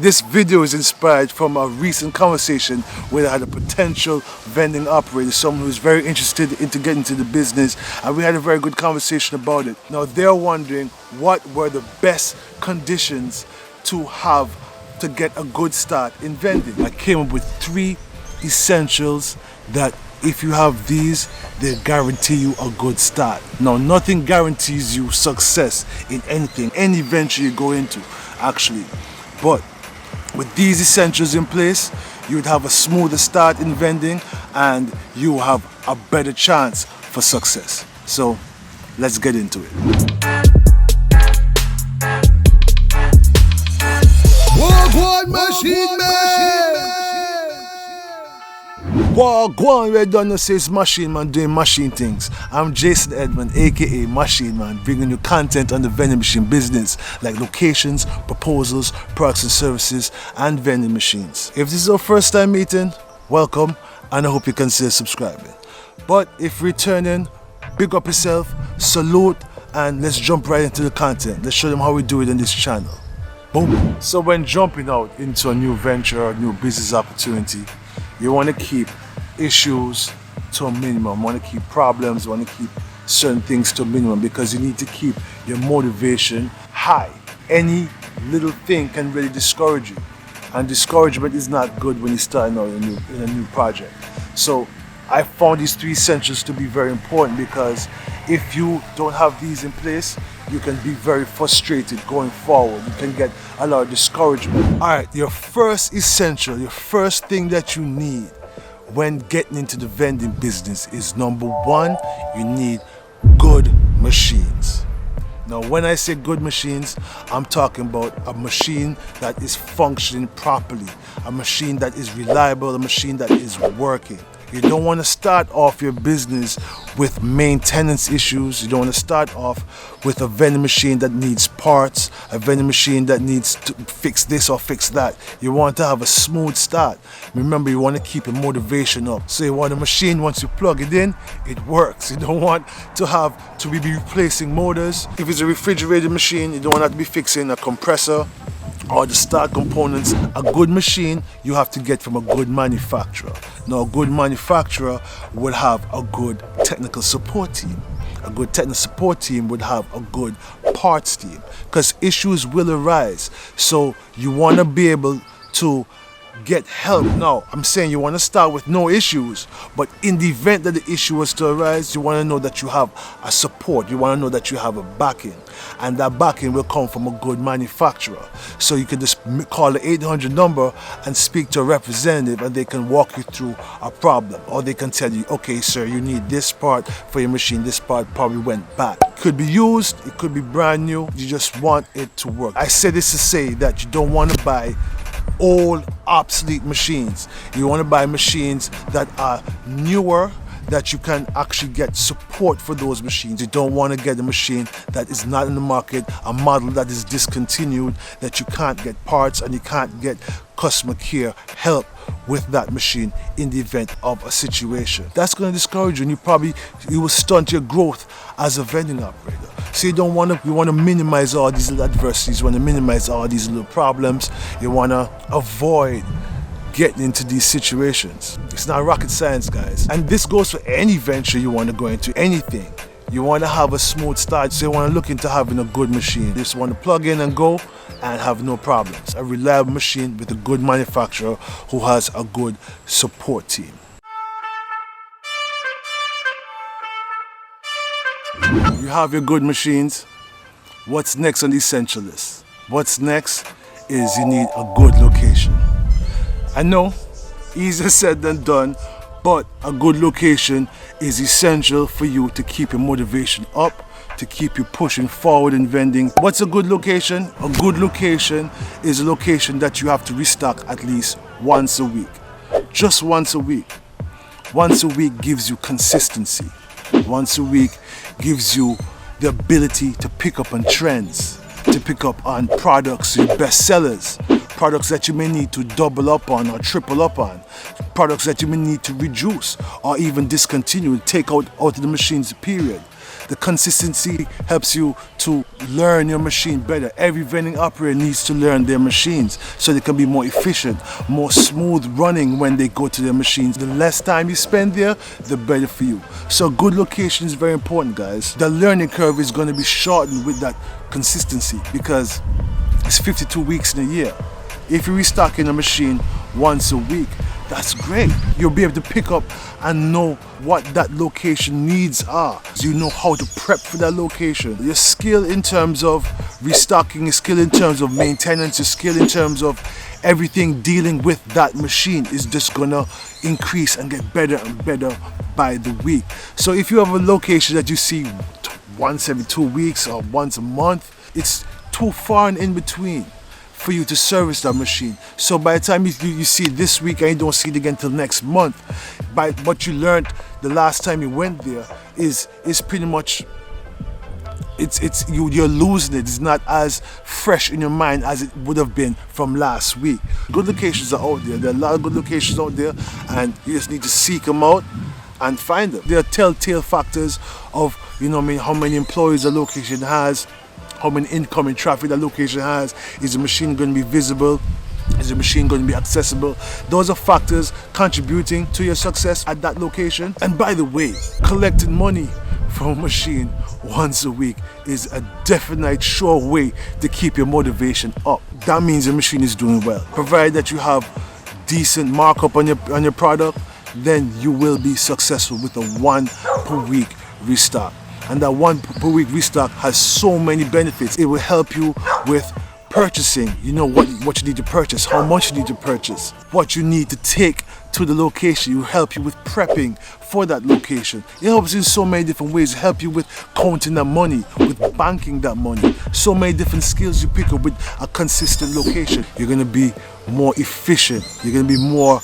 This video is inspired from a recent conversation where I had a potential vending operator, someone who's very interested into getting into the business, and we had a very good conversation about it. Now they're wondering what were the best conditions to have to get a good start in vending. I came up with 3 essentials that if you have these, they guarantee you a good start. Now nothing guarantees you success in anything, any venture you go into actually, but with these essentials in place, you would have a smoother start in vending and you will have a better chance for success. So let's get into it. Wha Gwaan Machine Man! Wha Gwaan, we done says Machine Man doing machine things. I'm Jason Edmond, aka Machine Man, bringing you content on the vending machine business, like locations, proposals, products and services, and vending machines. If this is our first time meeting, welcome, and I hope you consider subscribing. But if returning, big up yourself, salute, and let's jump right into the content. Let's show them how we do it on this channel. Boom. So when jumping out into a new venture or new business opportunity, you want to keep issues to a minimum, you want to keep problems, you want to keep certain things to a minimum because you need to keep your motivation high. Any little thing can really discourage you, and discouragement is not good when you're starting out in a new project. So I found these 3 essentials to be very important because if you don't have these in place, you can be very frustrated going forward. You can get a lot of discouragement. All right, your first essential, your first thing that you need when getting into the vending business is number 1, you need good machines. Now, when I say good machines, I'm talking about a machine that is functioning properly, a machine that is reliable, a machine that is working. You don't want to start off your business with maintenance issues. You don't want to start off with a vending machine that needs parts, a vending machine that needs to fix this or fix that. You want to have a smooth start. Remember, you want to keep your motivation up. So you want a machine, once you plug it in, it works. You don't want to have to be replacing motors. If it's a refrigerated machine, you don't want to be fixing a compressor or the start components. A good machine you have to get from a good manufacturer. Now a good manufacturer would have a good technical support team. A good technical support team would have a good parts team because issues will arise. So you want to be able to get help. Now I'm saying you want to start with no issues, but in the event that the issue was to arise, you want to know that you have a support. You want to know that you have a backing, and that backing will come from a good manufacturer. So you can just call the 800 number and speak to a representative, and they can walk you through a problem, or they can tell you, okay sir, you need this part for your machine, this part probably went bad. It could be used, it could be brand new, you just want it to work. I say this to say that you don't want to buy old obsolete machines. You want to buy machines that are newer, that you can actually get support for those machines. You don't want to get a machine that is not in the market, a model that is discontinued, that you can't get parts and you can't get customer care help with that machine in the event of a situation. That's going to discourage you, and you will stunt your growth as a vending operator. So you want to minimize all these little adversities, you want to minimize all these little problems, you want to avoid getting into these situations. It's not rocket science, guys. And this goes for any venture you want to go into, anything. You want to have a smooth start, so you want to look into having a good machine. You just want to plug in and go and have no problems. A reliable machine with a good manufacturer who has a good support team. You have your good machines. What's next on the essential list? What's next is you need a good location. I know, easier said than done, but a good location is essential for you to keep your motivation up, to keep you pushing forward in vending. What's a good location? A good location is a location that you have to restock at least once a week. Just once a week. Once a week gives you consistency. Once a week gives you the ability to pick up on trends, to pick up on products, your best sellers, products that you may need to double up on or triple up on, products that you may need to reduce or even discontinue, take out of the machines period. The consistency helps you to learn your machine better. Every vending operator needs to learn their machines so they can be more efficient, more smooth running when they go to their machines. The less time you spend there, the better for you. So good location is very important, guys. The learning curve is going to be shortened with that consistency because it's 52 weeks in a year. If you're restocking a machine once a week, that's great. You'll be able to pick up and know what that location needs are. You know how to prep for that location. Your skill in terms of restocking, your skill in terms of maintenance, your skill in terms of everything dealing with that machine is just gonna increase and get better and better by the week. So if you have a location that you see once every 2 weeks or once a month, it's too far and in between for you to service that machine. So by the time you see it this week and you don't see it again till next month, by what you learned the last time you went there is pretty much you're losing it. It's not as fresh in your mind as it would have been from last week. Good locations are out there. There are a lot of good locations out there, and you just need to seek them out and find them. There are telltale factors of how many employees a location has, how many incoming traffic that location has. Is the machine going to be visible? Is the machine going to be accessible? Those are factors contributing to your success at that location. And by the way, collecting money from a machine once a week is a definite sure way to keep your motivation up. That means the machine is doing well. Provided that you have decent markup on your product, then you will be successful with a 1 per week restock. And that 1 per week restock has so many benefits. It will help you with purchasing. You know what you need to purchase, how much you need to purchase, what you need to take to the location. It will help you with prepping for that location. It helps you in so many different ways. It helps you with counting that money, with banking that money. So many different skills you pick up with a consistent location. You're going to be more efficient. You're going to be more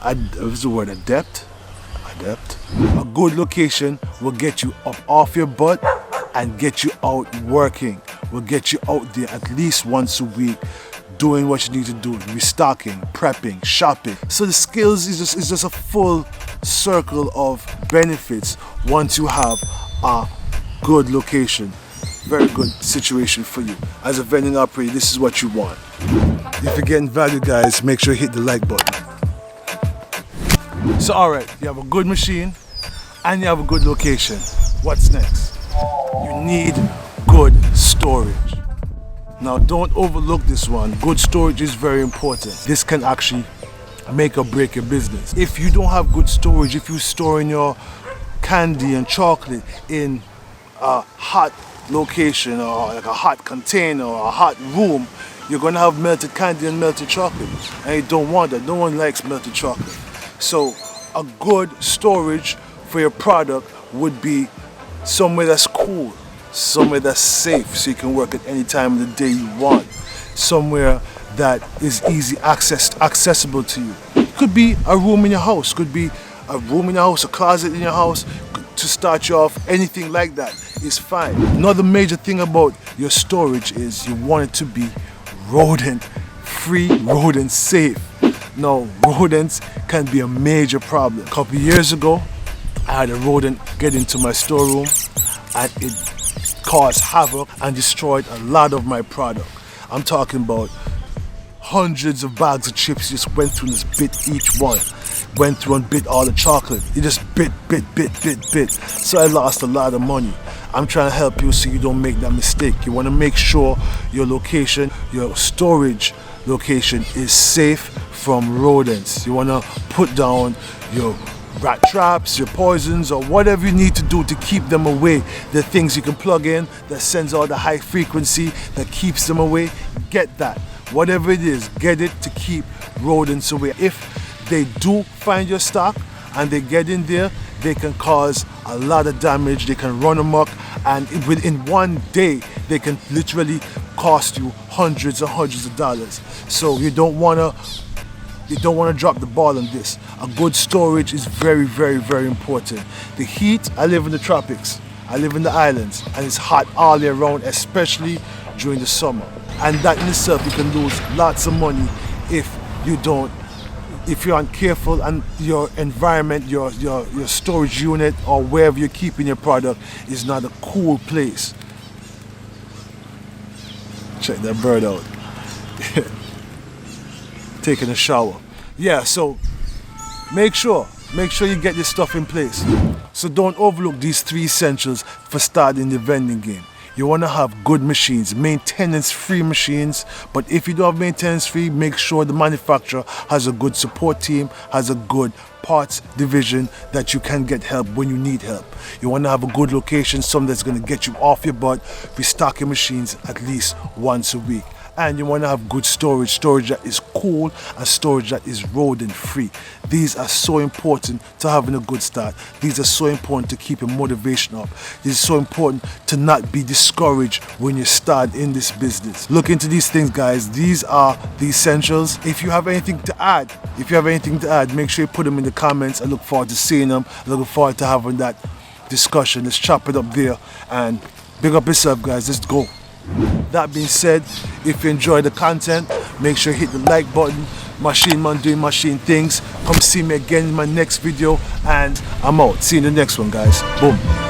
what's the word? Adept. A good location will get you up off your butt and get you out working. Will get you out there at least once a week doing what you need to do, restocking, prepping, shopping. So the skills is just a full circle of benefits once you have a good location. Very good situation for you. As a vending operator, this is what you want. If you're getting value, guys, make sure you hit the like button. So alright, you have a good machine and you have a good location. What's next? You need good storage. Now don't overlook this one. Good storage is very important. This can actually make or break your business. If you don't have good storage, if you're storing your candy and chocolate in a hot location or like a hot container or a hot room, you're gonna have melted candy and melted chocolate. And you don't want that. No one likes melted chocolate. So a good storage for your product would be somewhere that's cool, somewhere that's safe so you can work at any time of the day you want, somewhere that is easy accessible to you. Could be a room in your house, could be a room in your house, a closet in your house. To start you off, anything like that is fine. Another major thing about your storage is you want it to be rodent free, rodent safe. Now, rodents can be a major problem. A couple of years ago, I had a rodent get into my storeroom and it caused havoc and destroyed a lot of my product. I'm talking about hundreds of bags of chips. Just went through and just bit each one. Went through and bit all the chocolate. It just bit. So I lost a lot of money. I'm trying to help you so you don't make that mistake. You want to make sure your location, your storage location is safe from rodents. You want to put down your rat traps, your poisons, or whatever you need to do to keep them away. The things you can plug in that sends out the high frequency that keeps them away. Get that. Whatever it is, get it to keep rodents away. If they do find your stock and they get in there, they can cause a lot of damage. They can run amok, and within one day they can literally cost you hundreds and hundreds of dollars. So you don't want to drop the ball on this. A good storage is very, very, very important. The heat, I live in the tropics, I live in the islands, and it's hot all year round, especially during the summer. And that in itself, you can lose lots of money if you don't if you're uncareful and your environment, your storage unit or wherever you're keeping your product is not a cool place. Check that bird out. Taking a shower. Yeah, so make sure you get this stuff in place. So don't overlook these 3 essentials for starting the vending game. You want to have good machines, maintenance-free machines, but if you don't have maintenance-free, make sure the manufacturer has a good support team, has a good parts division that you can get help when you need help. You want to have a good location, something that's going to get you off your butt, restocking machines at least once a week. And you want to have good storage that is cool and storage that is rodent free. These are so important to having a good start. These are so important to keeping motivation up. These are so important to not be discouraged when you start in this business. Look into these things, guys. These are the essentials. If you have anything to add, make sure you put them in the comments. I look forward to seeing them. I look forward to having that discussion. Let's chop it up there and big up yourself, guys. Let's go. That being said, if you enjoy the content, make sure you hit the like button. Machine Man doing machine things. Come see me again in my next video, and I'm out. See you in the next one, guys. Boom.